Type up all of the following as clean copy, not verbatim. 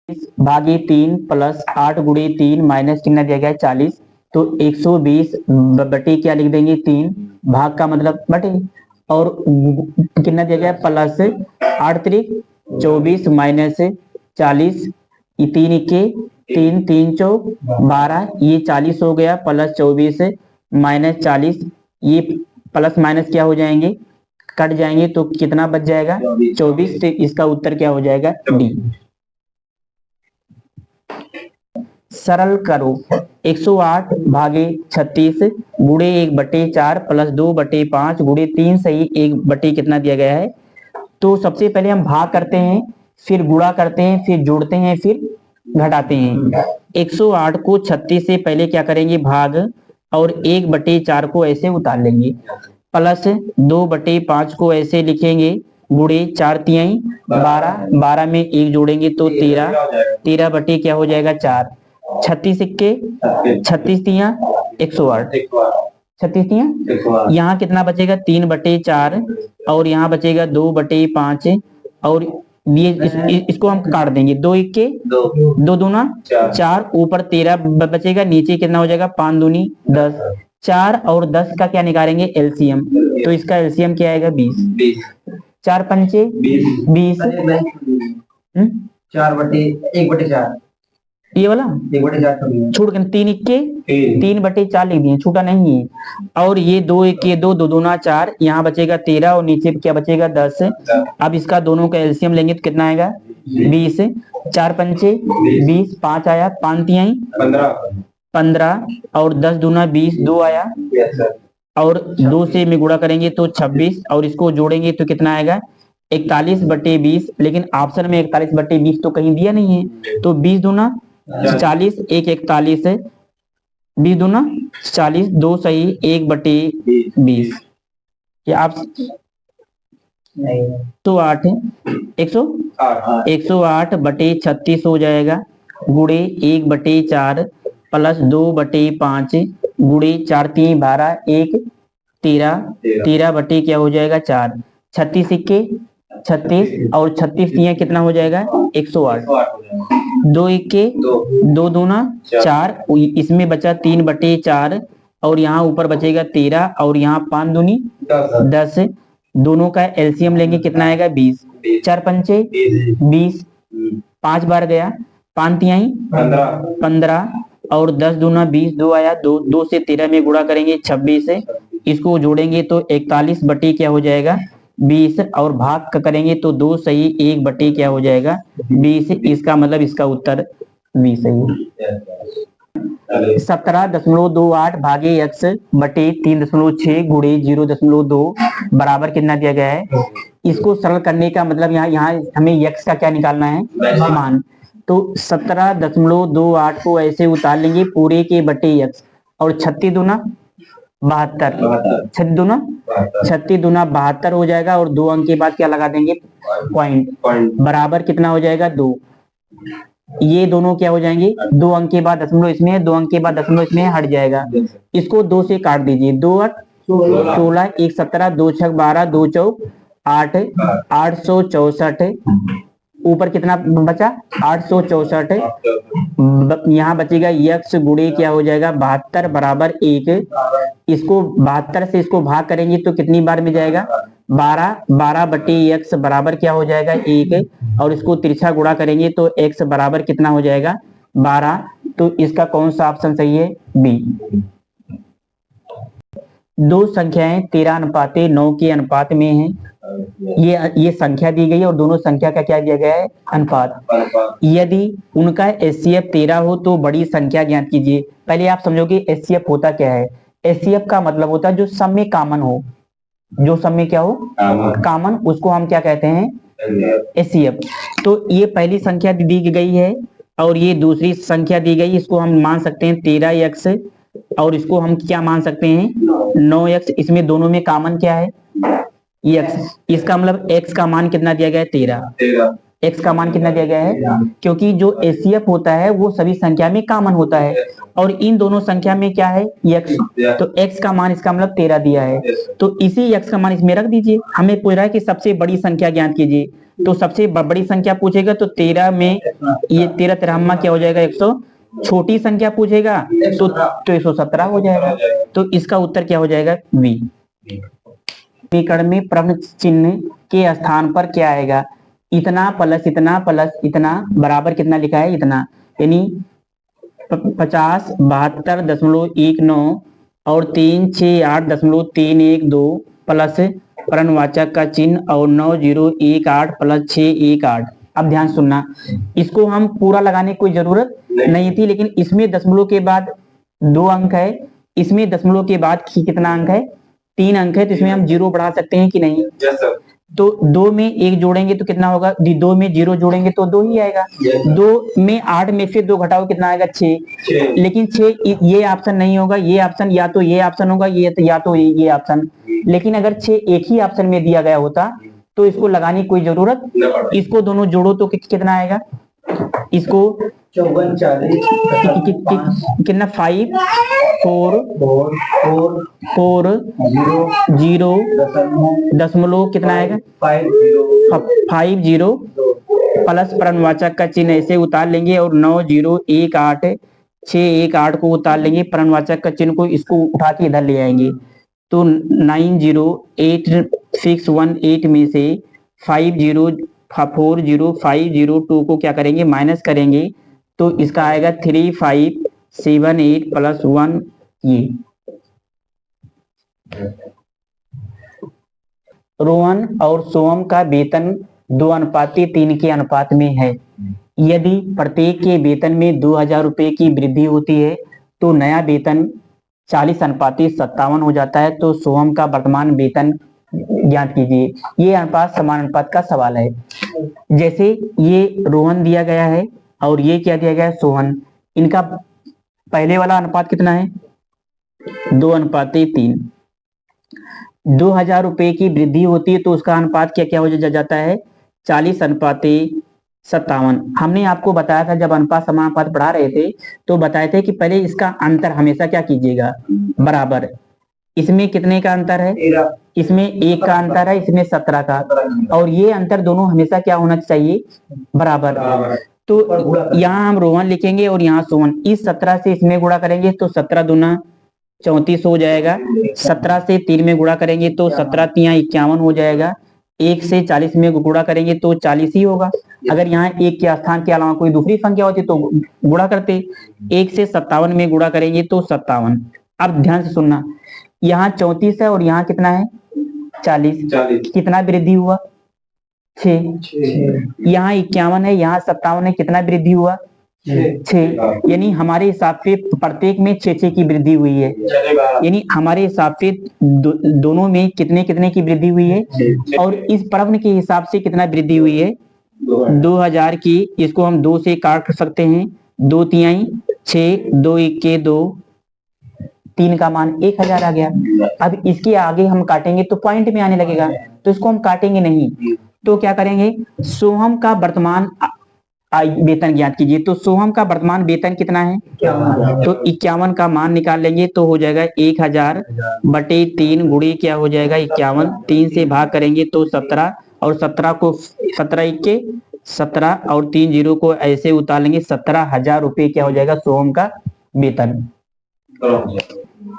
भागे 3 प्लस 8 गुणे 3 माइनस कितना दिया गया है 40। तो 120 बटे क्या लिख देंगे 3, भाग का मतलब बटे, और कितना दिया गया प्लस 8 त्रिक 24 माइनस 40, ये 3 इक्के 3 3 चौक 12, ये 40 हो गया प्लस 24 माइनस 40, ये प्लस माइनस क्या हो जाएंगे, कट जाएंगे, तो कितना बच जाएगा 24। तो इसका उत्तर क्या हो जाएगा डी। सरल करो 108 भागे 36 गुणे 1/4 प्लस 2/5 गुणे 3 सही 1 कितना दिया गया है। तो सबसे पहले हम भाग करते हैं, फिर गुणा करते हैं, फिर जोड़ते हैं, फिर घटाते हैं। 108 को 36 से पहले क्या करेंगे भाग, और 1/4 को ऐसे उतार लेंगे, प्लस 2/5 को ऐसे लिखेंगे, गुणे 4 तिहाई 12, 12 में 1 जोड़ेंगे तो 13, 13 बटे क्या हो जाएगा 4, 36 इक्के 36 तिया 108, 36 तिया यहाँ कितना बचेगा 3/4, और यहाँ बचेगा 2/5, और ये इसको हम काट देंगे, 2 इक्के 2 दूना 4, ऊपर 13 बचेगा, नीचे कितना हो जाएगा 5 दूनी 10, 4 और 10 का क्या निकालेंगे एलसीएम, तो इसका एलसीएम क्या आएगा 20, 4 पंचे 20, 4/1/4 ये वाला 1/4 छूट गए, 3 इक्के 3/4 लिख दिए, छूटा नहीं है, और ये 2 इक्के 2 2 दूना 4, यहाँ बचेगा 13 और नीचे क्या बचेगा 10। अब इसका दोनों का एलसीएम लेंगे तो कितना आएगा 20, 4 पंचे 20, 5 आया, 5 तिहाई 15, और 10 दूना 20, 2 आया, और 2 से में गुणा करेंगे तो 26, और इसको जोड़ेंगे तो कितना आएगा 41/20, लेकिन ऑप्शन में 41/20 तो कहीं दिया नहीं है, तो 20 दूना 40, 1 41, 20 दूना 40, 2 सही 1/20, क्या आप 108 108/36 हो जाएगा, गुणे 1/4 प्लस 2/5 गुणे 4 3 12 1 13, 13 बटे क्या हो जाएगा 4, 36 इक्के 36, और 36 तिया कितना हो जाएगा 108, 2 इक्के 2 दूना 4, इसमें बचा 3/4, और यहाँ ऊपर बचेगा 13, और यहाँ 5 दूनी 10, दोनों का एलसीएम लेंगे कितना आएगा 20, 4 पंचे 20, 5 बार गया, 5 तिहाई 15, और 10 दूना 20, 2 आया, 2 से 13 में गुणा करेंगे 26, इसको जोड़ेंगे तो 41 बटे क्या हो जाएगा 20, और भाग करेंगे तो 2 सही 1 बटे क्या हो जाएगा 20, इसका मतलब इसका उत्तर 20 सही। 17.28 भागे x बटे 3.6 गुणे 0.2 बराबर कितना दिया गया है। इसको सरल करने का मतलब यहाँ हमें x का क्या निकालना है मान, तो 17.28 को ऐसे उतार लेंगे पूरे के बटे x, और 36 दूना 72, 36 दूना 72 हो जाएगा, और 2 अंक के बाद क्या लगा देंगे पॉइंट, बराबर कितना हो जाएगा 2, ये दोनों क्या हो जाएंगे 2 अंक के बाद दशमलव इसमें, 2 अंक के बाद दशमलव इसमें हट जाएगा, इसको 2 से काट दीजिए, 2 8 16, 1 17, 2 6 12, 2 चौक 8, 864, ऊपर कितना बचा 864, यहाँ बचेगा x गुणे क्या हो जाएगा 72 बराबर 1, इसको 72 से इसको भाग करेंगे तो कितनी बार में जाएगा 12, 12/x बराबर क्या हो जाएगा 1, और इसको तिरछा गुणा करेंगे तो x बराबर कितना हो जाएगा 12, तो इसका कौन सा ऑप्शन सही है बी। दो संख्याएं 13:9 के अनुपात में हैं, ये संख्या दी गई है और दोनों संख्या का क्या दिया गया है अनुपात। यदि उनका एचसीएफ 13 हो तो बड़ी संख्या ज्ञात कीजिए। पहले आप समझोगे एचसीएफ होता क्या है। एचसीएफ का मतलब होता है जो सब में कॉमन हो, जो सब में क्या हो कॉमन, उसको हम क्या कहते हैं एचसीएफ। तो ये पहली संख्या दी गई है और ये दूसरी संख्या दी गई, इसको हम मान सकते हैं 13x और इसको हम क्या मान सकते हैं 9x। इसमें दोनों में कॉमन क्या है x, इसका मतलब x का मान कितना दिया गया है 13, x का मान कितना दिया गया है, क्योंकि जो एचसीएफ होता है वो सभी संख्या में कॉमन होता है और इन दोनों संख्या में क्या है x, तो x का मान इसका मतलब 13 दिया है, तो इसी x का मान इसमें रख दीजिए। हमें पूछ रहा है कि सबसे बड़ी संख्या ज्ञात कीजिए, तो सबसे बड़ी संख्या पूछेगा तो 13 में ये 13 13 क्या हो जाएगा 100, छोटी संख्या पूछेगा तो 117 हो जाएगा। तो इसका उत्तर क्या हो जाएगा बी। समीकरण में प्रश्न चिन्ह के स्थान पर क्या आएगा, इतना प्लस इतना बराबर कितना लिखा है इतना, यानी 50 72.19 और 368.312 प्लस पर्णवाचक का चिन्ह और 9018 प्लस 618। अब ध्यान सुनना, इसको हम पूरा लगाने की कोई जरूरत नहीं थी, लेकिन इसमें दशमलव के बाद 2 अंक है, इसमें दशमलव के बाद कितना अंक है 3 अंक है, तो इसमें हम 0 बढ़ा सकते हैं कि नहीं। तो 2 में 1 जोड़ेंगे तो कितना होगा, 2 में 0 जोड़ेंगे तो 2 ही आएगा। 2 में 8 में से 2 घटाओ कितना आएगा 6। लेकिन 6 ये ऑप्शन नहीं होगा, ये ऑप्शन या तो ये ऑप्शन होगा या तो ये ऑप्शन। लेकिन अगर 6 एक ही ऑप्शन में दिया गया होता तो इसको लगाने की कोई जरूरत, इसको दोनों जोड़ो तो कितना आएगा, इसको 54 40 कितना 5 4 4 0 दशमलव कितना आएगा 50 प्लस पर्णवाचक का चिन्ह ऐसे उतार लेंगे और 9018 618 को उतार लेंगे, पर्णवाचक का चिन्ह को इसको उठा के इधर ले आएंगे तो 908618 में से 50502 को क्या करेंगे माइनस करेंगे तो इसका आएगा 3578 प्लस 1 ये। रोहन और सोहम का वेतन 2:3 के अनुपात में है। यदि प्रत्येक के वेतन में 2000 रुपए की वृद्धि होती है तो नया वेतन 40:57 हो जाता है। तो सोहम का वर्तमान वेतन ज्ञात कीजिए। ये अनुपात समान अनुपात का सवाल है। जैसे ये रोहन दिया गया है और ये क्या दिया गया है सोहन, इनका पहले वाला अनुपात कितना है 2:3। 2000 रुपए की वृद्धि होती है तो उसका अनुपात क्या क्या हो जाता है 40:57। हमने आपको बताया था जब अनुपात समानुपात पढ़ा रहे थे तो बताए थे कि पहले इसका अंतर हमेशा क्या कीजिएगा बराबर। इसमें कितने का अंतर है, इसमें 1 का अंतर है, इसमें 17 का, और ये अंतर दोनों हमेशा क्या होना चाहिए बराबर। तो यहाँ हम रोहन लिखेंगे और यहाँ सोहन, इस 17 से इसमें गुणा करेंगे तो 17 दूना 34 हो जाएगा। 17 से 3 में गुणा करेंगे तो 17 तिया 51 हो जाएगा। 1 से 40 में गुणा करेंगे तो 40 ही होगा। अगर यहाँ 1 के स्थान के अलावा कोई दूसरी संख्या होती तो गुणा करते। 1 से 57 में गुणा करेंगे तो 57। अब ध्यान से सुनना, यहाँ 34 है और यहाँ कितना है 40, कितना वृद्धि हुआ 6। यहाँ 51 है, यहाँ 57 है, कितना वृद्धि हुआ 6। यानी हमारे हिसाब से प्रत्येक में 6 की वृद्धि हुई है। यानी हमारे हिसाब से दोनों में कितने कितने की वृद्धि हुई है। और इस प्रश्न के हिसाब से कितना वृद्धि हुई है 2000 की। इसको हम 2 से काट सकते हैं, 2 तिहाई 6, 2 1 2, 3 का मान 1000 आ गया। अब इसके आगे हम काटेंगे तो पॉइंट में आने लगेगा, तो इसको हम काटेंगे नहीं। तो क्या करेंगे, सोहम का वर्तमान वेतन ज्ञात कीजिए। तो सोहम का वर्तमान वेतन कितना है तो 51 का मान निकाल लेंगे तो हो जाएगा 1000/3 गुणे क्या हो जाएगा 51। 3 से भाग करेंगे तो 17, और 17 को 17 1 17 और 3 0 को ऐसे उतार लेंगे। 17,000 रुपए क्या हो जाएगा सोहम का वेतन।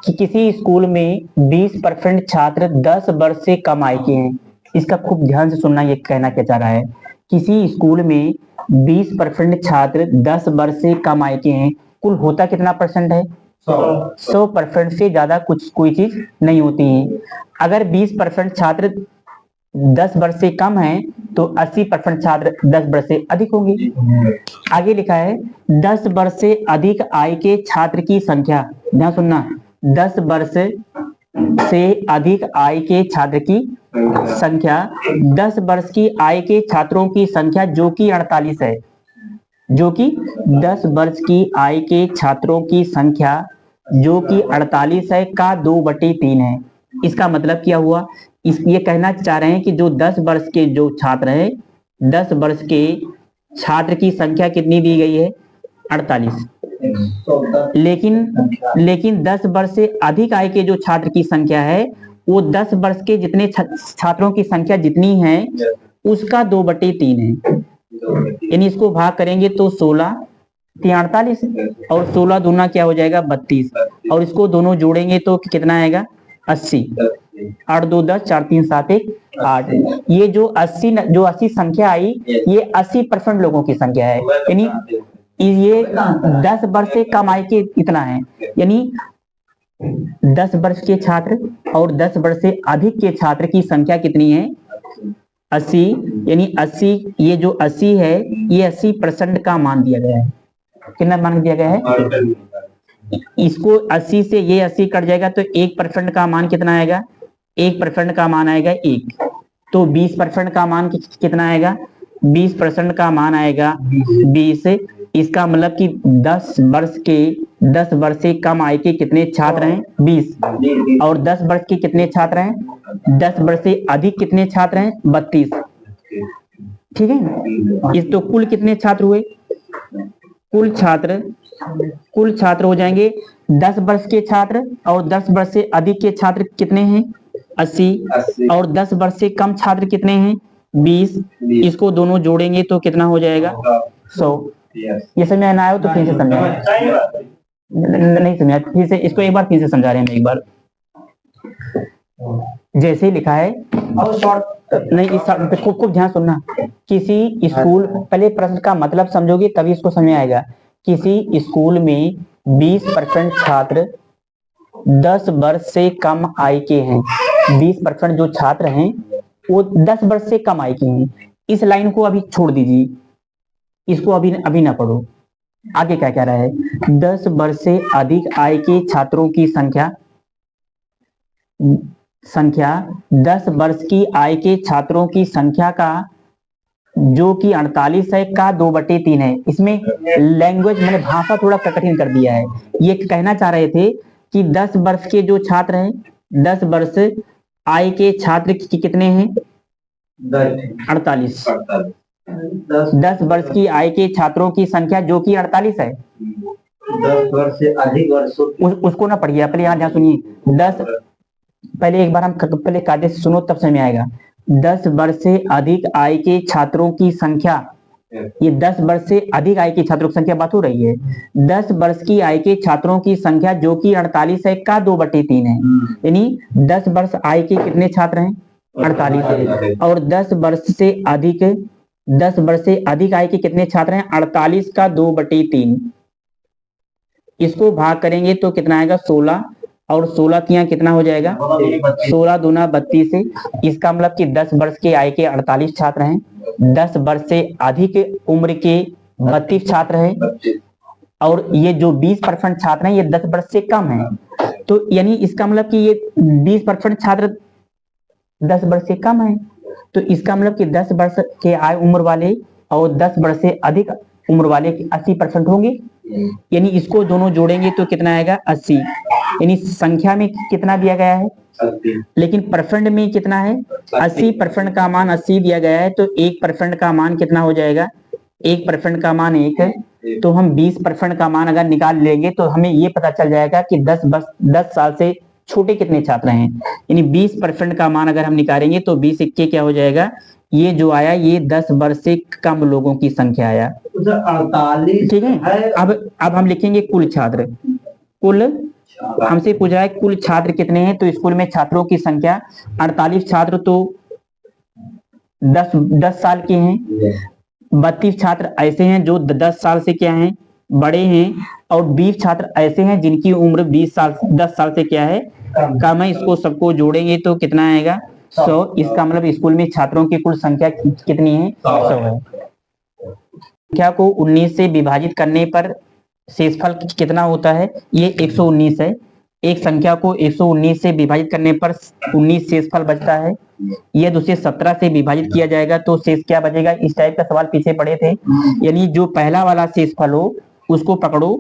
कि किसी स्कूल में 20% छात्र 10 वर्ष से कम आय के हैं। इसका खूब ध्यान से सुनना, ये कहना क्या चाह रहा है। किसी स्कूल में 20% छात्र 10 वर्ष से कम आय के हैं। कुल होता कितना परसेंट है 100% से ज्यादा कुछ कोई चीज नहीं होती है। अगर 20% छात्र 10 वर्ष से कम है तो 80% छात्र 10 वर्ष से अधिक होंगे। आगे लिखा है 10 वर्ष से अधिक आय के छात्र की संख्या, ध्यान सुनना, 10 वर्ष से अधिक आय के छात्र की संख्या, 10 वर्ष की आय के छात्रों की संख्या जो कि 48 है, जो कि 10 वर्ष की आय के छात्रों की संख्या जो कि 48 है का 2/3 है। इसका मतलब क्या हुआ, ये कहना चाह रहे हैं कि जो 10 वर्ष के जो छात्र है, 10 वर्ष के छात्र की संख्या कितनी दी गई है 48। लेकिन 10 वर्ष से अधिक आय के जो छात्र की संख्या है वो 10 वर्ष के जितने छात्रों की संख्या जितनी है उसका 2/3 है। यानी इसको भाग करेंगे तो 16 3 48 और 16 दूना क्या हो जाएगा 32 और इसको दोनों जोड़ेंगे तो कितना आएगा 80। 8 2 10 4 3 7 1 8। ये जो 80 संख्या आई ये 80% लोगों की संख्या है। यानी ये 10 वर्ष से कम आय के इतना है। यानी 10 वर्ष के छात्र और 10 वर्ष से अधिक के छात्र की संख्या कितनी है 80। यानी 80 ये जो 80 है ये 80% का मान दिया गया है। कितना मान दिया गया है इसको 80 से ये 80 कट जाएगा तो 1% का मान कितना आएगा 1% का मान आएगा 1। तो 20% का मान कितना आएगा 20% का मान आएगा 20। इसका मतलब कि 10 वर्ष से कम आय के कितने छात्र हैं 20 और 10 वर्ष के कितने छात्र हैं 10 वर्ष से अधिक कितने छात्र हैं 32। ठीक है। इस तो कुल कितने छात्र हुए कुल छात्र हो जाएंगे 10 वर्ष के छात्र और 10 वर्ष से अधिक के छात्र कितने हैं 80 और 10 वर्ष से कम छात्र कितने हैं 20। इसको दोनों जोड़ेंगे तो कितना हो जाएगा 100। ये समझ में आया हो तो फिर से समझा नहीं समझा फिर से इसको एक बार फिर से समझा रहे हैं एक बार जैसे लिखा है और शॉर्ट नहीं इस खूब ध्यान सुनना। किसी स्कूल पहले प्रश्न का मतलब समझोगे तभी इसको समझ में आएगा। किसी स्कूल में 20% छात्र 10 वर्ष से कम आय के हैं। 20% जो छात्र हैं वो 10 वर्ष से कम आय के हैं। इस लाइन को अभी छोड़ दीजिए इसको अभी ना पढ़ो। आगे क्या कह रहा है 10 वर्ष से अधिक आय के छात्रों की संख्या 10 वर्ष की आय के छात्रों की संख्या का जो कि 48 है का 2/3 है। इसमें लैंग्वेज मैंने भाषा थोड़ा कठिन कर दिया है। ये कहना चाह रहे थे कि 10 वर्ष के जो छात्र हैं 10 वर्ष आय के छात्र कितने हैं 48। 10 वर्ष की आय के छात्रों की संख्या जो कि 48 है। 10 वर्ष से अधिक वर्षों उसको ना पढ़िए पहले यहाँ ध्यान सुनिए 10 पहले एक बार हम पहले कायदे से सुनो तब समझ में आएगा। 10 वर्ष से अधिक आय के छात्रों की संख्या ये 10 वर्ष से अधिक आय के छात्रों की संख्या बात हो रही है। 10 वर्ष की आय के छात्रों की संख्या जो कि 48 है का 2/3 है। यानी 10 वर्ष आय के कितने छात्र हैं 48 है और 10 वर्ष से अधिक आय के कितने छात्र हैं 48 का 2/3। इसको भाग करेंगे तो कितना आएगा 16 और 16 तिया कितना हो जाएगा 16 दूना 32 है। इसका मतलब कि 10 वर्ष के आय के 48 छात्र हैं। 10 वर्ष से अधिक उम्र के 32 छात्र हैं और ये जो 20% छात्र हैं ये 10 वर्ष से कम है। तो यानी इसका मतलब कि ये 20% छात्र 10 वर्ष से कम है। तो इसका मतलब कि 10 वर्ष के आय उम्र वाले और 10 वर्ष से अधिक उम्र वाले 80% होंगे। यानी इसको दोनों जोड़ेंगे तो कितना आएगा 80। यानी संख्या में कितना दिया गया है 80 लेकिन परसेंट में कितना है 80% का मान 80 दिया गया है। तो 1% का मान कितना हो जाएगा 1% का मान 1 है। तो हम 20% का मान अगर निकाल लेंगे तो हमें ये पता चल जाएगा कि 10 साल से छोटे कितने छात्र हैं। यानी 20% का मान अगर हम निकालेंगे तो 20 इक्के क्या हो जाएगा ये जो आया ये 10 वर्ष से कम लोगों की संख्या आया। 48 ठीक है। अब हम लिखेंगे कुल छात्र। हमसे पूछ रहा है कुल छात्र कितने हैं। तो स्कूल में छात्रों की संख्या 48 छात्र तो 10 साल के हैं। 32 छात्र ऐसे हैं जो 10 साल से क्या हैं बड़े हैं और 20 छात्र ऐसे हैं जिनकी उम्र 10 साल से क्या है कम है। इसको सबको जोड़ेंगे तो कितना आएगा 100। इसका मतलब स्कूल में छात्रों की कुल संख्या कितनी है 100 है। संख्या को 19 से विभाजित करने पर शेषफल कितना होता है ये 119 है। एक संख्या को 119 से विभाजित करने पर 19 शेषफल बचता है। ये दूसरे 17 से विभाजित किया जाएगा तो शेष क्या बचेगा। इस टाइप का सवाल पीछे पड़े थे। यानी जो पहला वाला शेषफल हो उसको पकड़ो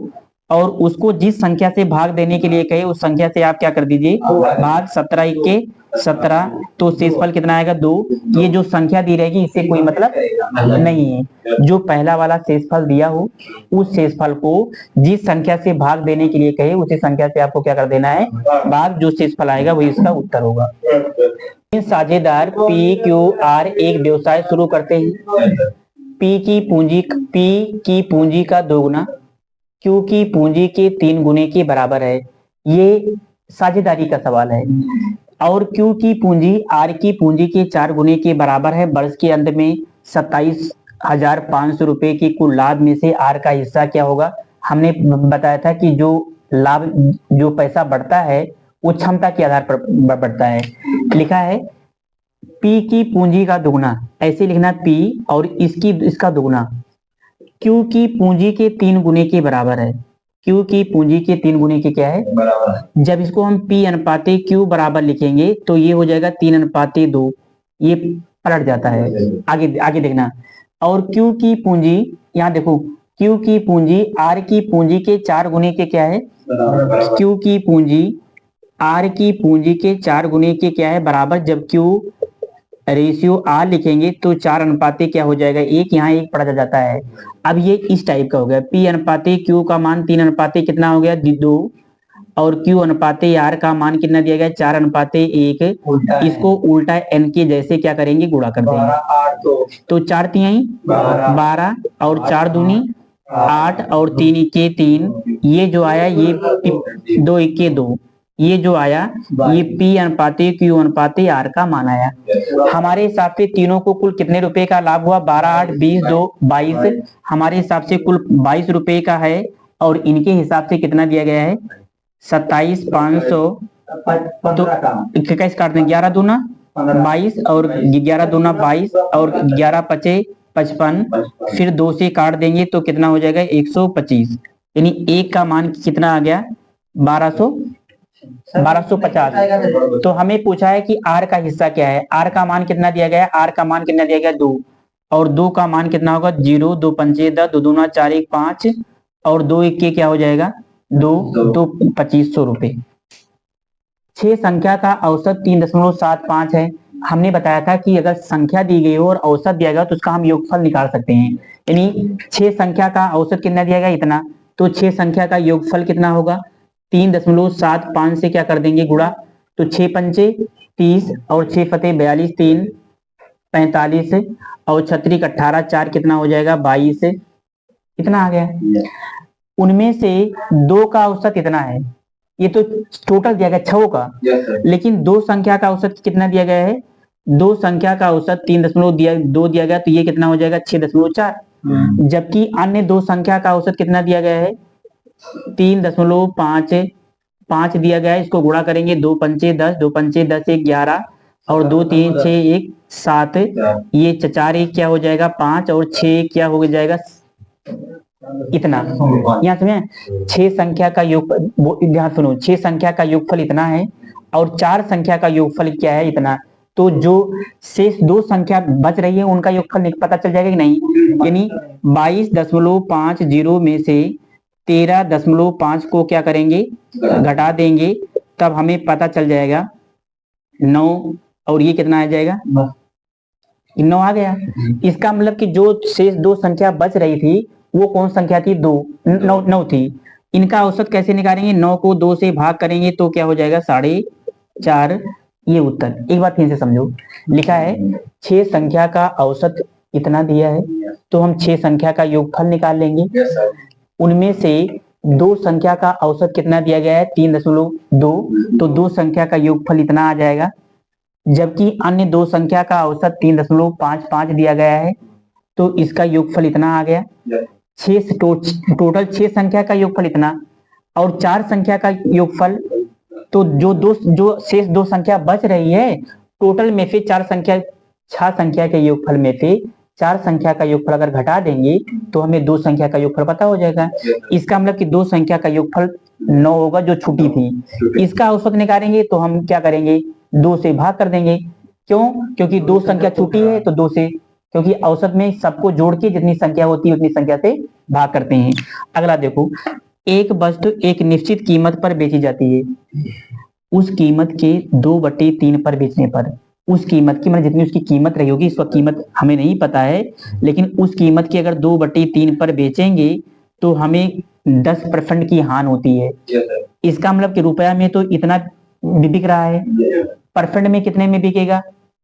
और उसको जिस संख्या से भाग देने के लिए कहे उस संख्या से आप क्या कर दीजिए भाग 17 इक्के 17। तो शेषफल कितना आएगा 2। ये जो संख्या दी रहेगी इससे कोई मतलब नहीं है। जो पहला वाला शेषफल दिया हो उस शेषफल को जिस संख्या से भाग देने के लिए कहे उसी संख्या से आपको क्या कर देना है भाग। जो शेषफल आएगा वही इसका उत्तर होगा। साझेदार पी क्यू आर एक व्यवसाय शुरू करते हैं। पी की पूंजी का दोगुना क्यू की पूंजी के 3 गुने के बराबर है। ये साझेदारी का सवाल है। और क्यू की पूंजी आर की पूंजी के 4 गुने के बराबर है। वर्ष के अंत में 27,500 रुपए की कुल लाभ में से आर का हिस्सा क्या होगा। हमने बताया था कि जो लाभ, जो पैसा बढ़ता है वो क्षमता के आधार पर बढ़ता है। लिखा है पी की पूंजी का दुगना, ऐसे लिखना पी और इसका दुगना क्यू की पूंजी के 3 गुने के बराबर है। क्यू की पूंजी के 3 गुने के क्या है, बराबर है। जब इसको हम पी अनुपाते क्यू बराबर लिखेंगे तो ये हो जाएगा 3:2, ये पलट जाता है। आगे आगे देखना। और क्यू की पूंजी, यहाँ देखो, क्यू की पूंजी आर की पूंजी के 4 गुने के क्या है, क्यू की पूंजी आर की पूंजी के 4 गुने के क्या है, बराबर। जब क्यू रेशियो आर लिखेंगे तो 4 क्या हो जाएगा, 1, यहाँ 1 पढ़ा जाता है। अब ये इस टाइप का हो गया, पी अनुपाते क्यू का मान 3 कितना हो गया, 2, और क्यू अनुपाते आर का मान कितना दिया गया, 4:1। इसको उल्टा एन के जैसे क्या करेंगे, गुणा कर देंगे। तो 4 तिहाई 12 और 4 दूनी 8 और 3 इक्के 3, ये जो आया ये 2 इक्के 2, ये जो आया ये पी अनुपाते क्यू अनुपाते आर का मान आया। हमारे हिसाब से तीनों को कुल कितने रुपए का लाभ हुआ, 12, 8, 20, 2, 22। हमारे हिसाब से कुल 22 रुपए का है। और इनके हिसाब से कितना दिया गया है, 27,500। तो कैसे काट दें, 11 दूना 22 और 11 दूना 22 और 11 पचे 55, फिर 2 से काट देंगे तो कितना हो जाएगा, 125। यानी एक का मान कितना आ गया, 1250। तो हमें पूछा है कि आर का हिस्सा क्या है। आर का मान कितना दिया गया है, आर का मान कितना दिया गया, 2, और 2 का मान कितना होगा, 0, 2 पंचे 10, 2 दूना 4, 1 5, और 2 इक्के क्या हो जाएगा, 2, तो 2500 रुपए। 6 संख्या का औसत 3.75 है। हमने बताया था कि अगर संख्या दी गई हो और औसत दिया गया तो उसका हम योगफल निकाल सकते हैं। यानी 6 संख्या का औसत कितना दिया गया, इतना, तो 6 संख्या का योगफल कितना होगा, 3.75 से क्या कर देंगे, गुणा। तो 6 पंचे 30 और 6 फते 42, 3 45 और 36 18, 4 कितना हो जाएगा, 22। इतना आ गया। उनमें से 2 का औसत इतना है, ये तो टोटल दिया गया 6 का, लेकिन 2 संख्या का औसत कितना दिया गया है, 2 संख्या का औसत 3.2 दिया गया, तो ये कितना हो जाएगा, 6.4। जबकि अन्य 2 संख्या का औसत कितना दिया गया है, 3.5 दिया गया है। इसको गुणा करेंगे, 2 पंचे 10, 2 पंचे 10, 1 11 और 2 3 6 1 7, ये 4 1 क्या हो जाएगा, 5 और 6 क्या हो जाएगा, इतना। यहाँ समझे, 6 संख्या का योग, ध्यान सुनो, 6 संख्या का योगफल इतना है और 4 संख्या का योगफल क्या है, इतना। तो जो शेष 2 संख्या बच रही है उनका योगफल पता चल जाएगा कि नहीं। यानी 22.50 में से 13.5 को क्या करेंगे, घटा देंगे, तब हमें पता चल जाएगा 9, और ये कितना आ जाएगा, 9 आ गया। इसका मतलब कि जो शेष 2 संख्या बच रही थी वो कौन संख्या थी, 9 थी। इनका औसत कैसे निकालेंगे, 9 को 2 से भाग करेंगे तो क्या हो जाएगा, 4.5। ये उत्तर। एक बार फिर से समझो, लिखा है 6 संख्या का औसत इतना दिया है, तो हम 6 संख्या का योगफल निकाल लेंगे। उनमें से 2 संख्या का औसत कितना दिया गया है, 3.2, तो 2 संख्या का योगफल इतना आ जाएगा। जबकि अन्य 2 संख्या का औसत 3.55 दिया गया है, तो इसका योगफल इतना आ गया। 6 टोटल 6 संख्या का योगफल इतना, और 4 संख्या का योगफल, तो जो शेष 2 संख्या बच रही है, टोटल में से 6 संख्या के योगफल में से 4 संख्या का योगफल अगर घटा देंगे तो हमें 2 संख्या का योगफल पता हो जाएगा। इसका मतलब कि 2 संख्या का योगफल 9 होगा जो छूटी थी। इसका औसत निकालेंगे तो हम क्या करेंगे, 2 से भाग कर देंगे। क्यों, क्योंकि 2 संख्या छूटी है तो 2 से, क्योंकि औसत में सबको जोड़ के जितनी संख्या होती है उतनी संख्या से भाग करते हैं। अगला देखो, एक वस्तु एक निश्चित कीमत पर बेची जाती है। उस कीमत के 2/3 पर बेचने पर, उस कीमत की मतलब जितनी उसकी कीमत रही होगी, इस वक्त कीमत हमें नहीं पता है, लेकिन उस कीमत की अगर 2/3 पर बेचेंगे तो हमें 10% की हानि होती है। इसका मतलब कि रुपया में तो इतना बिक रहा है, परसेंट में कितने में बिकेगा?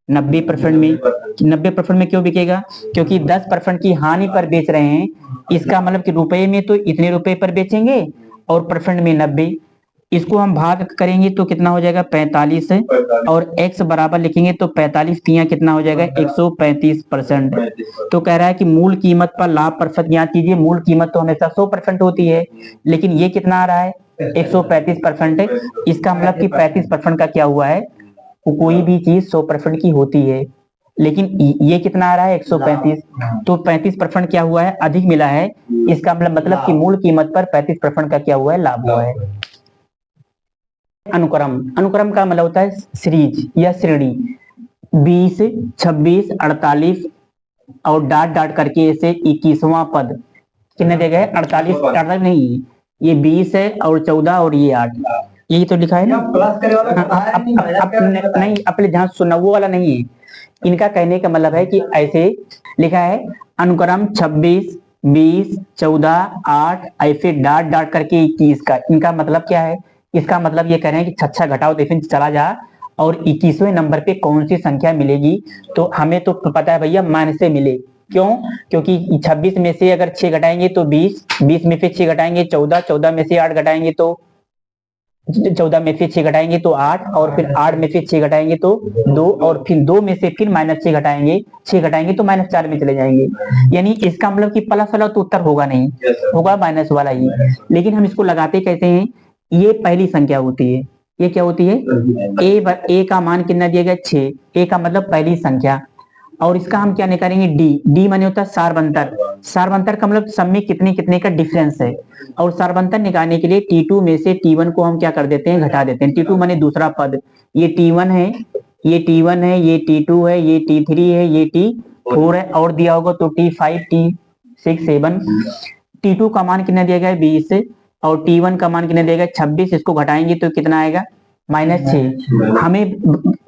90% में। 90% में क्यों बिकेगा? क्योंकि 10% की हानि पर बेच रहे हैं, इसका मतलब कि रुपए में तो इतने रुपए पर बेचेंगे और परसेंट में 90। इसको हम भाग करेंगे तो कितना हो जाएगा? 45 और x बराबर लिखेंगे तो 45 तिया कितना हो जाएगा? 135%। तो कह रहा है कि मूल कीमत पर लाभ प्रतिशत ज्ञात कीजिए। मूल कीमत तो हमेशा 100% होती है, लेकिन ये कितना आ रहा है? 135%। इसका मतलब कि 35% का क्या हुआ है? कोई भी चीज 100% की होती है, लेकिन ये कितना आ रहा है? 135। तो 35% क्या हुआ है? अधिक मिला है। इसका मतलब कि मूल कीमत पर 35% का क्या हुआ है? लाभ हुआ है। अनुक्रम, अनुक्रम का मतलब होता है सीरीज या श्रेणी। 20, 26, 48 और डाट डाट करके ऐसे 21वां पद कितने दिया गया है? 48 नहीं, ये 20 है और 14 और ये 8, यही तो लिखा है ना। नहीं, अपने ध्यान सुनना, वो वाला नहीं है। इनका कहने का मतलब है कि ऐसे लिखा है अनुक्रम 26, 20, 14, 8 ऐसे डाट डाट करके 21 का। इनका मतलब क्या है? इसका मतलब ये कह रहे हैं कि छच्छा घटाओ देखें चला जा और 21वें नंबर पे कौन सी संख्या मिलेगी। तो हमें तो पता है भैया मान से मिले। क्यों? क्योंकि 26 में से अगर 6 घटाएंगे तो 20, 20 में से 6 घटाएंगे 14, 14 में से 8 घटाएंगे तो 14 में से 6 घटाएंगे तो 8, और फिर 8 में से 6 घटाएंगे तो 2, और फिर 2 में से फिर -6 घटाएंगे, 6 घटाएंगे तो -4 में चले जाएंगे। यानी इसका मतलब कि प्लस वाला तो उत्तर होगा नहीं, होगा माइनस वाला ही। लेकिन हम इसको लगाते कैसे हैं? ये पहली संख्या होती है। ये क्या होती है? ए का मान कितना दिया गया? 6। ए का मतलब पहली संख्या। और इसका हम क्या निकालेंगे? डी माने होता है सारबंतर। सारबंतर का मतलब सब में कितने कितने का डिफरेंस है। और सारबंतर निकालने के लिए T2 में से T1 को हम क्या कर देते हैं? घटा देते हैं। T2 माने दूसरा पद। ये T1 है, ये T1 है, ये T2 है, ये T3 है, ये T4 है, और दिया होगा तो T5, T6, 7। T2 का मान कितना दिया गया है? 20 और T1 का मान कितना दिया गया? 26। इसको घटाएंगे तो कितना आएगा? -6। हमें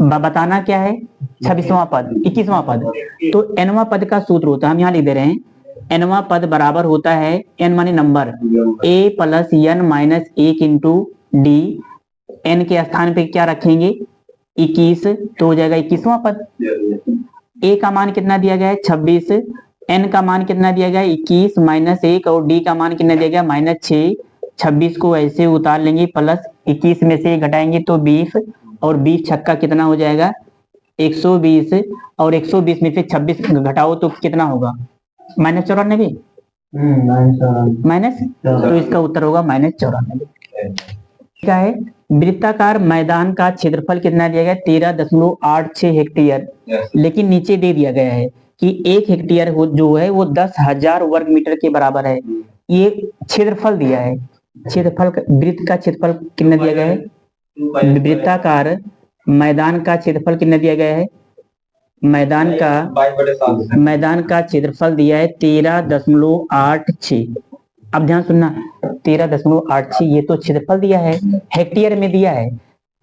बताना क्या है? 26वां पद, 21वां पद। तो nवां पद का सूत्र होता है, हम यहाँ लिख दे रहे हैं, nवां पद बराबर होता है, n माने number, a + n - 1 into D. n के स्थान पे क्या रखेंगे? 21, तो हो जाएगा 21वां पद। a का मान कितना दिया गया है? 26। n का मान कितना दिया गया है? 21 - 1, और d का मान कितना दिया गया? -6। 26 को ऐसे उतार लेंगे, प्लस 21 में से घटाएंगे तो 20, और 20 छक्का कितना हो जाएगा? 120, और 120 में से 26 घटाओ तो कितना होगा? -94। माइनस, तो इसका उत्तर होगा -94। क्या है? वृत्ताकार मैदान का क्षेत्रफल कितना दिया गया? 13.86 हेक्टेयर। लेकिन नीचे दे दिया गया है कि 1 हेक्टेयर जो है वो 10,000 वर्ग मीटर के बराबर है। ये क्षेत्रफल दिया है। क्षेत्रफल वृत्त का क्षेत्रफल कितना दिया गया है? वृत्ताकार मैदान का क्षेत्रफल कितना दिया गया है? मैदान का क्षेत्रफल दिया है 13.86। अब ध्यान सुनना, 13.86 ये तो क्षेत्रफल दिया है, हेक्टेयर में दिया है।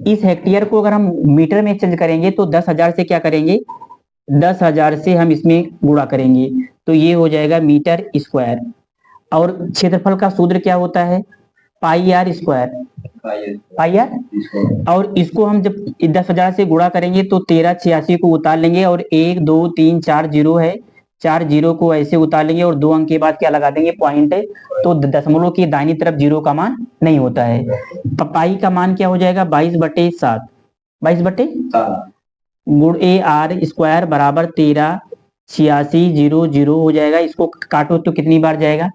इस हेक्टेयर को अगर हम मीटर में चेंज करेंगे तो 10,000 से क्या करेंगे? 10,000 से हम इसमें गुणा करेंगे तो ये हो जाएगा मीटर स्क्वायर। और क्षेत्रफल का सूत्र क्या होता है? πr², πr। और इसको हम जब 10,000 से गुणा करेंगे तो 1386 को उतार लेंगे, और 1 2 3 4 जीरो है, 4 जीरो को ऐसे उतार लेंगे, और 2 अंक के बाद क्या लगा देंगे? पॉइंट। तो दशमलव की दाहिनी तरफ जीरो का मान नहीं होता है। पाई का मान क्या हो जाएगा? 22/7, 22/7 गुण AR² बराबर 138600 हो जाएगा। इसको काटो तो कितनी बार जाएगा?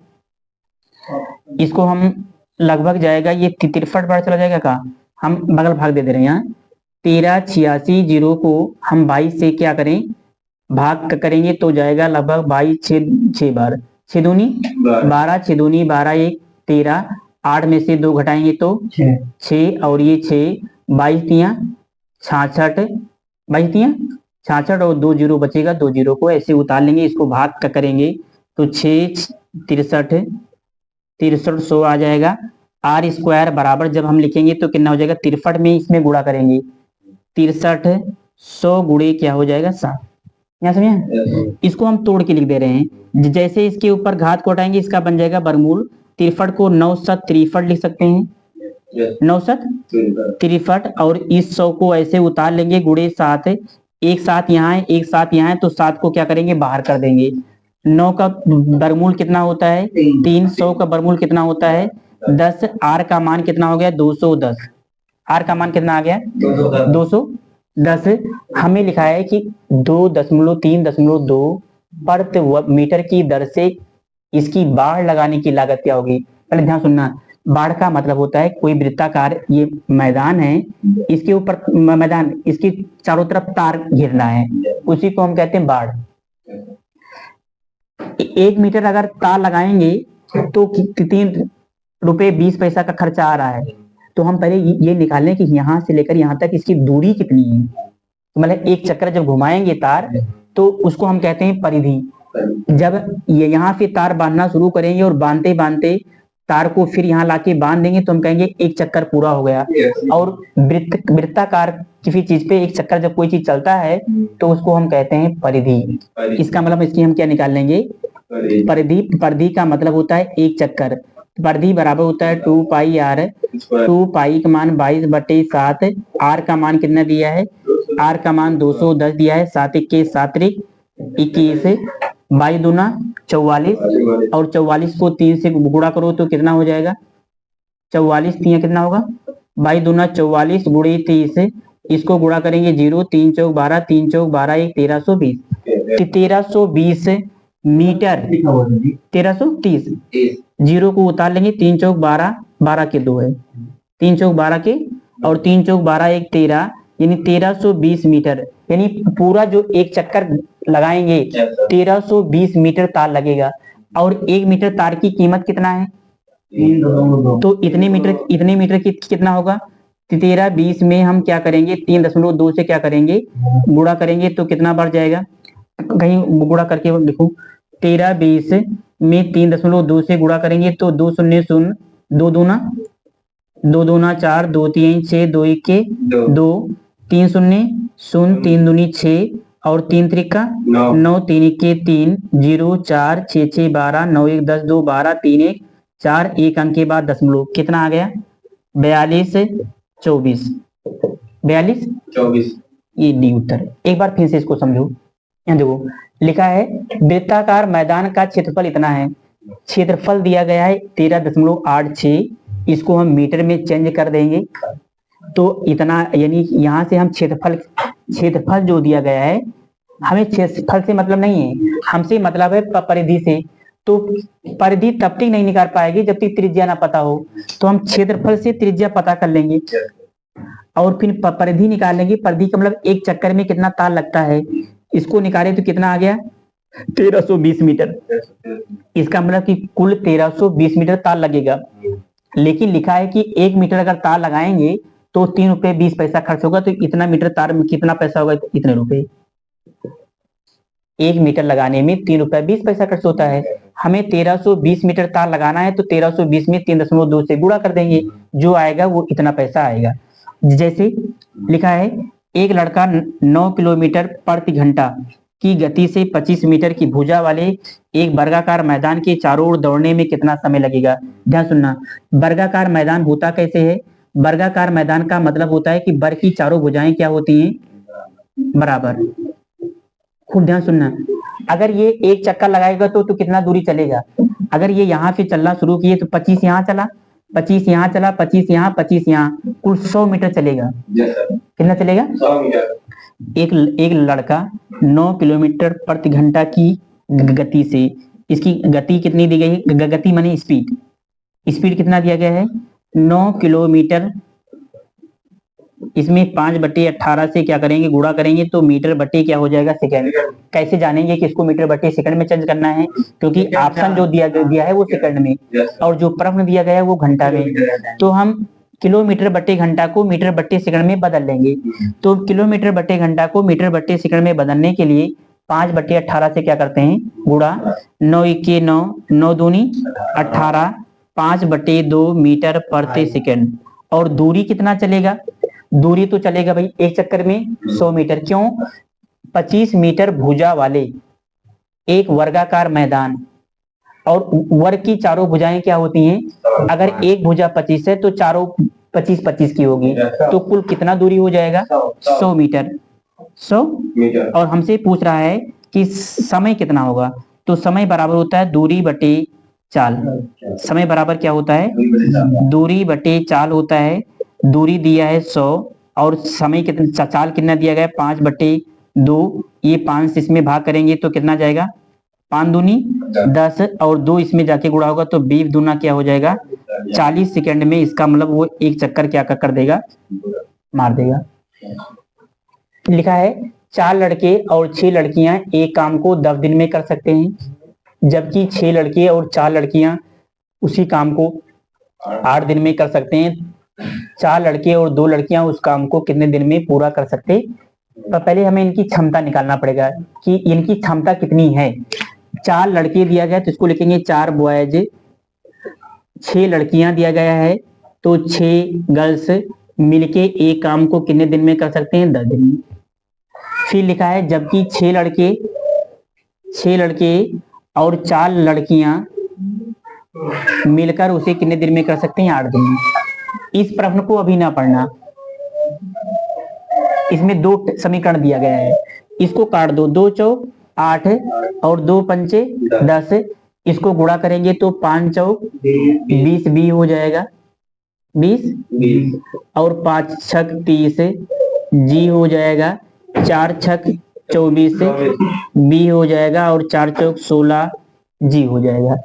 इसको हम लगभग जाएगा, ये 63 बार चला जाएगा का, हम बगल भाग दे दे रहे हैं यहाँ। 138600 को हम 22 से क्या करें? भाग करेंगे तो जाएगा लगभग 22 6 बार, 6 दूनी 12, 6 दूनी 12, 1 13, 8 में से 2 घटाएंगे तो 6, और ये 6, 22 तिया 66, 22 तिया 66, और 2 जीरो बचेगा, 2 जीरो को ऐसे उतार लेंगे, इसको भाग करेंगे तो 6 63 100 आ जाएगा। R² बराबर जब हम लिखेंगे तो कितना हो जाएगा? 63 में इसमें गुणा करेंगे, 63 100 गुणे क्या हो जाएगा? 7। यहाँ समझे? इसको हम तोड़ के लिख दे रहे हैं। जैसे इसके ऊपर घात को हटाएंगे इसका बन जाएगा वर्गमूल। 63 को 9 7 63 लिख सकते हैं, 9 7 63 और इस 100 को ऐसे उतार लेंगे गुणे 7, एक साथ यहाँ है एक साथ यहाँ है तो 7 को क्या करेंगे बाहर कर देंगे। 9 का वर्गमूल कितना होता है 3, 100 का वर्गमूल कितना होता है 10, आर का मान कितना हो गया 210, आर का मान कितना आ गया 210। हमें लिखा है कि 2.3.2 प्रति मीटर की दर से इसकी बाढ़ लगाने की लागत क्या होगी। पहले ध्यान सुनना, बाढ़ का मतलब होता है कोई वृत्ताकार ये मैदान है, इसके ऊपर मैदान इसकी चारों तरफ तार घेरना है, उसी को हम कहते हैं बाढ़। 1 मीटर अगर तार लगाएंगे तो 3 रुपए 20 पैसा का खर्चा आ रहा है। तो हम पहले ये निकाल लें कि यहाँ से लेकर यहाँ तक इसकी दूरी कितनी है। तो मतलब एक चक्कर जब घुमाएंगे तार तो उसको हम कहते हैं परिधि। जब ये यहाँ से तार बांधना शुरू करेंगे और बांधते बांधते तार को फिर यहाँ लाके बांध देंगे तो हम कहेंगे एक चक्कर पूरा हो गया। और वृत्ताकार किसी चीज पे एक चक्कर जब कोई चीज चलता है तो उसको हम कहते हैं परिधि। इसका मतलब इसकी हम क्या निकाल लेंगे परिधि। परिधि का मतलब होता है एक चक्कर। परिधि बराबर होता है 2 पाई आर। 2 पाई का मान 22/7, आर का मान कितना दिया है आर का मान 210 दिया है। 7 21 7 21, 22 दूना 44 और 44 को 3 से गुणा करो तो कितना हो जाएगा 44 3 कितना होगा 22 दूना 44 गुणे 30, इसको गुणा करेंगे 0 3 चौक 12 3 चौक 12 1 1320, 1320 मीटर 1330। 0 को उतार लेंगे 3 चौक 12 12 के 2 है 3 चौक 12 के और 3 चौक 12 1 13 यानी 1320 मीटर। यानी पूरा जो एक चक्कर लगाएंगे 1320 मीटर तार लगेगा। और 1 मीटर तार की कीमत कितना है तो इतने मीटर की कितना होगा 1320 में हम क्या करेंगे 3.2 से क्या करेंगे गुणा करेंगे तो कितना बढ़ जाएगा। कहीं गुणा करके देखो 1320 में 3.2 से गुणा करेंगे तो 2 0 0 2 दूना 2 दूना 4 2 3 6 2 1 के 2 3 0 0 3 दूनी 6 और 3 त्रिका 9 3 1 के 3 0 4 6 6 12 9 1 10 2 12 3 1 4 1 अंक के बाद दशमलव कितना आ गया 42 24 42 24 ये डी उत्तर है। एक बार फिर से इसको समझो। यहाँ देखो लिखा है वृत्ताकार मैदान का क्षेत्रफल इतना है, क्षेत्रफल दिया गया है 13.86, इसको हम मीटर में चेंज कर देंगे तो इतना यानी यहाँ से हम क्षेत्रफल जो दिया गया है हमें क्षेत्रफल से मतलब नहीं है, हमसे मतलब है परिधि से। तो परिधि तब तक नहीं निकाल पाएगी जब तक त्रिज्या ना पता हो, तो हम क्षेत्रफल से त्रिज्या पता कर लेंगे और फिर परिधि निकाल लेंगे। परिधि का मतलब एक चक्कर में कितना तार लगता है, इसको निकाले तो कितना आ गया 1320 मीटर। इसका मतलब कि कुल 1320 मीटर तार लगेगा। लेकिन लिखा है कि 1 मीटर अगर तार लगाएंगे तो 3 रुपए 20 पैसा खर्च होगा, तो इतना मीटर तार में कितना पैसा होगा इतने रुपए। 1 मीटर लगाने में 3 रुपए 20 पैसा खर्च होता है। हमें 1320 मीटर तार लगाना है तो 1320 में 3.2 से गुणा कर देंगे, जो आएगा वो इतना पैसा आएगा। जैसे लिखा है एक लड़का 9 किलोमीटर प्रति घंटा की गति से 25 मीटर की भुजा वाले एक वर्गाकार मैदान के चारों ओर दौड़ने में कितना समय लगेगा। ध्यान सुनना, वर्गाकार मैदान होता कैसे है। वर्गाकार मैदान का मतलब होता है कि वर्ग की चारों भुजाएं क्या होती हैं बराबर। खूब ध्यान सुनना, अगर ये एक चक्कर लगाएगा तो कितना दूरी चलेगा। अगर ये यहाँ से चलना शुरू किए तो 25 यहाँ चला 25 यहाँ चला 25 यहाँ 25 यहाँ, कुल 100 मीटर चलेगा। कितना चलेगा 100 मीटर। एक लड़का 9 किलोमीटर प्रति घंटा की गति से, इसकी गति कितनी दी गई है, गति माने स्पीड, स्पीड कितना दिया गया है 9 किलोमीटर। इसमें 5/18 से क्या करेंगे गुणा करेंगे तो मीटर बटे क्या हो जाएगा सेकंड। कैसे जानेंगे कि इसको मीटर बटे सेकंड में चेंज करना है, क्योंकि ऑप्शन जो दिया है वो सेकंड में और जो प्रश्न दिया गया है वो घंटा में। तो हम किलोमीटर बटे घंटा को मीटर बटे सेकंड में बदल लेंगे। तो किलोमीटर बटे घंटा को मीटर बटे सेकंड में बदलने के लिए 5/18 से क्या करते हैं गुणा, 9 1 के 9 9 दूनी 18 5/2 मीटर प्रति सेकंड। और दूरी कितना चलेगा, दूरी तो चलेगा भाई एक चक्कर में 100 मीटर। क्यों 25 मीटर भुजा वाले एक वर्गाकार मैदान, और वर्ग की चारों भुजाएं क्या होती हैं, अगर एक भुजा 25 है तो चारों 25-25 की होगी, तो कुल कितना दूरी हो जाएगा? 100 मीटर। 100 मीटर। और हमसे पूछ रहा है कि समय कितना होगा, तो समय बराबर होता है दूरी बटे चाल। समय बराबर क्या होता है? दूरी बटे चाल होता है। दूरी दिया है 100 और समय कितना, चाल कितना दिया गया है? 5/2। ये 5 से इसमें भाग करेंगे तो कितना जाएगा? 5 दूनी 10 और 2 इसमें जाके गुणा होगा तो 20 दूना क्या हो जाएगा? 40 सेकंड में। इसका मतलब वो एक चक्कर क्या कर देगा? मार देगा। लिखा है 4 लड़के और 6 लड़कियां एक काम को 10 दिन में कर सकते हैं, जबकि 6 लड़के और 4 लड़कियां उसी काम को 8 दिन में कर सकते हैं। 4 लड़के और 2 लड़कियां उस काम को कितने दिन में पूरा कर सकते? तो पहले हमें इनकी क्षमता निकालना पड़ेगा कि इनकी क्षमता कितनी है। 4 लड़के दिया गया तो इसको लिखेंगे 4 बॉयज, 6 लड़कियां दिया गया है तो 6 गर्ल्स मिलके एक काम को कितने दिन में कर सकते हैं? 10 दिन में। फिर लिखा है जबकि 6 लड़के और 4 लड़कियां मिलकर उसे कितने दिन में कर सकते हैं? 8 दिन में। इस प्रश्न को अभी ना पढ़ना, इसमें 2 समीकरण दिया गया है, इसको काट दो। 2 चौक 8 और 2 पंचे 10, इसको गुणा करेंगे तो 5 चौक 20 बी हो जाएगा 20 और 5 छक 30 जी हो जाएगा, 4 छक 24 बी हो जाएगा और 4 चौक 16 जी हो जाएगा।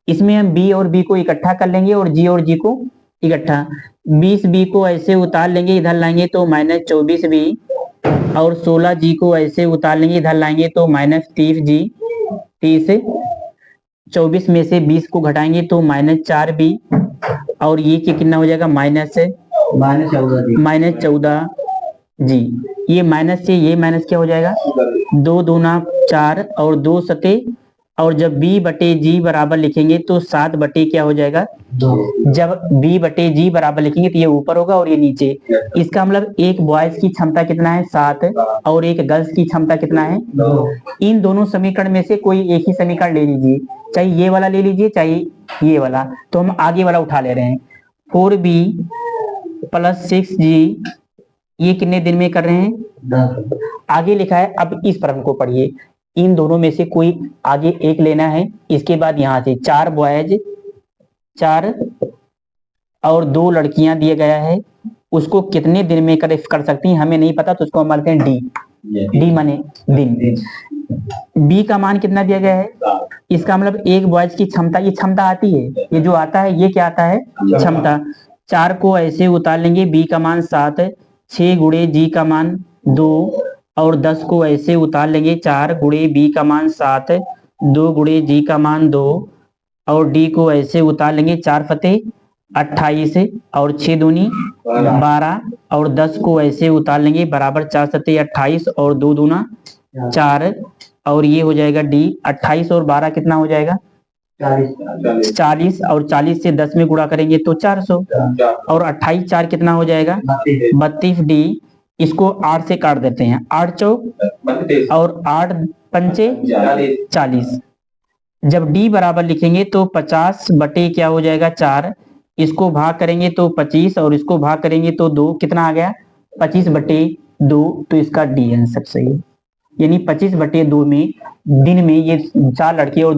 इसमें हम बी और बी को इकट्ठा कर लेंगे और जी को इकट्ठा। 20 बी को ऐसे उतार लेंगे, इधर लाएंगे तो -24 बी और 16 जी को ऐसे उतार लेंगे, इधर लाएंगे तो -30 जी। 30 24 में से 20 को घटाएंगे तो -4 बी और ये कितना हो जाएगा? -14 जी। ये माइनस से ये माइनस क्या हो जाएगा? 2 दूना 4 और 2 सते, और जब b बटे जी बराबर लिखेंगे तो 7 बटे क्या हो जाएगा? 2। जब b बटे जी बराबर लिखेंगे तो ये ऊपर होगा और ये नीचे। इसका मतलब एक बॉयज की क्षमता कितना है? 7 और एक गर्ल्स की क्षमता कितना है? 2। इन दोनों समीकरण में से कोई एक ही समीकरण ले लीजिए, चाहे ये वाला ले लीजिए चाहे ये वाला। तो हम आगे वाला उठा ले रहे हैं। 4b + 6g ये कितने दिन में कर रहे हैं? 10। आगे लिखा है, अब इस प्रश्न को पढ़िए। इन दोनों में से कोई आगे एक लेना है। इसके बाद यहाँ से 4 बॉयज 4 और 2 लड़कियां दिया गया है, उसको कितने दिन में कर सकती हैं हमें नहीं पता, तो उसको हम मानते हैं डी माने दिन। बी का मान कितना दिया गया है? इसका मतलब एक बॉयज की क्षमता, ये क्षमता आती है, ये जो आता है ये क्या आता है? क्षमता। 4 को ऐसे उतार लेंगे, बी का मान 7, 6 गुणे जी का मान 2 और 10 को ऐसे उतार लेंगे, 4 गुणे बी का मान 7, 2 गुणे जी का मान 2 और डी को ऐसे उतार लेंगे, 4 फते 28 और 6 दूनी 12 और 10 को ऐसे उतार लेंगे बराबर 4 सते 28 और 2 दूना 4 और ये हो जाएगा डी। 28 और 12 कितना हो जाएगा? 40 और 40 से 10 में गुणा करेंगे तो 400 और 28 4 कितना हो जाएगा? 32 डी। इसको 8 से काट देते हैं, 8 चौक और 8 पंचे 40। जब डी बराबर लिखेंगे तो 50 बटे क्या हो जाएगा? 4। इसको भाग करेंगे तो 25 और इसको भाग करेंगे तो 2, कितना आ गया? 25 बटे 2। तो इसका डी आंसर सही है, यानी 25 बटे 2 में दिन में ये 4 लड़के और